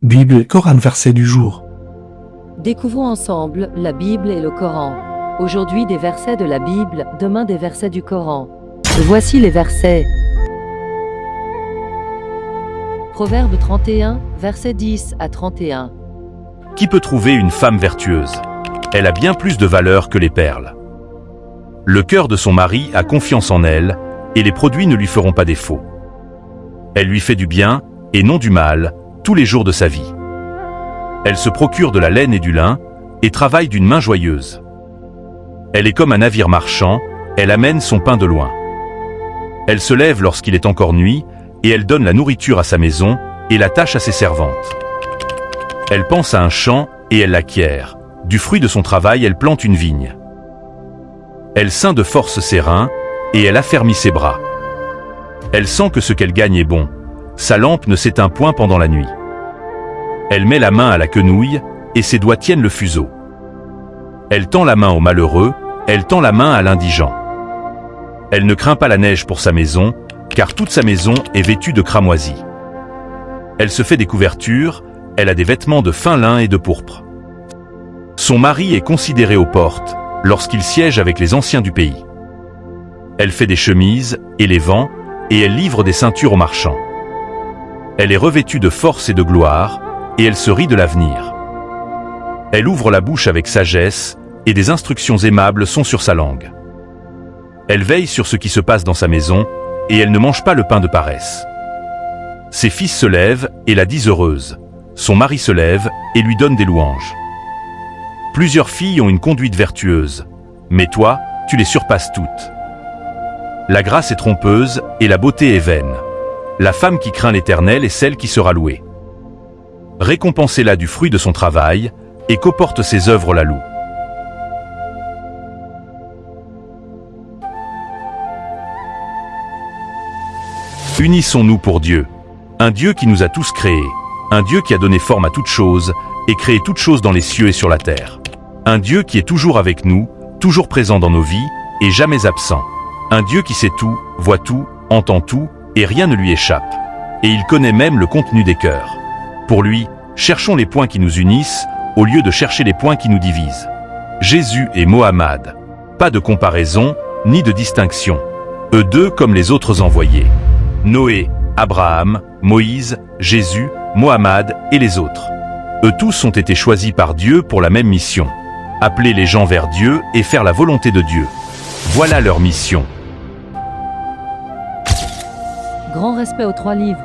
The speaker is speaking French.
Bible et Coran verset du jour. Découvrons ensemble la Bible et le Coran. Aujourd'hui des versets de la Bible, demain des versets du Coran. Voici les versets. Proverbe 31, versets 10 à 31. Qui peut trouver une femme vertueuse? Elle a bien plus de valeur que les perles. Le cœur de son mari a confiance en elle, et les produits ne lui feront pas défaut. Elle lui fait du bien, et non du mal, tous les jours de sa vie. Elle se procure de la laine et du lin, et travaille d'une main joyeuse. Elle est comme un navire marchand, elle amène son pain de loin. Elle se lève lorsqu'il est encore nuit, et elle donne la nourriture à sa maison, et la tâche à ses servantes. Elle pense à un champ, et elle l'acquiert. Du fruit de son travail, elle plante une vigne. Elle ceint de force ses reins, et elle affermit ses bras. Elle sent que ce qu'elle gagne est bon. Sa lampe ne s'éteint point pendant la nuit. Elle met la main à la quenouille, et ses doigts tiennent le fuseau. Elle tend la main au malheureux, elle tend la main à l'indigent. Elle ne craint pas la neige pour sa maison, car toute sa maison est vêtue de cramoisis. Elle se fait des couvertures, elle a des vêtements de fin lin et de pourpre. Son mari est considéré aux portes, lorsqu'il siège avec les anciens du pays. Elle fait des chemises, et les vend, et elle livre des ceintures aux marchands. Elle est revêtue de force et de gloire, et elle se rit de l'avenir. Elle ouvre la bouche avec sagesse, et des instructions aimables sont sur sa langue. Elle veille sur ce qui se passe dans sa maison, et elle ne mange pas le pain de paresse. Ses fils se lèvent et la disent heureuse. Son mari se lève et lui donne des louanges. Plusieurs filles ont une conduite vertueuse, mais toi, tu les surpasses toutes. La grâce est trompeuse et la beauté est vaine. La femme qui craint l'Éternel est celle qui sera louée. Récompensez-la du fruit de son travail, et qu'au-porte ses œuvres la louent. Unissons-nous pour Dieu, un Dieu qui nous a tous créés, un Dieu qui a donné forme à toutes choses, et créé toutes choses dans les cieux et sur la terre. Un Dieu qui est toujours avec nous, toujours présent dans nos vies, et jamais absent. Un Dieu qui sait tout, voit tout, entend tout, et rien ne lui échappe. Et il connaît même le contenu des cœurs. Pour lui, cherchons les points qui nous unissent, au lieu de chercher les points qui nous divisent. Jésus et Mohammed. Pas de comparaison, ni de distinction. Eux deux comme les autres envoyés. Noé, Abraham, Moïse, Jésus, Mohammed et les autres. Eux tous ont été choisis par Dieu pour la même mission. Appeler les gens vers Dieu et faire la volonté de Dieu. Voilà leur mission. Grand respect aux 3 livres.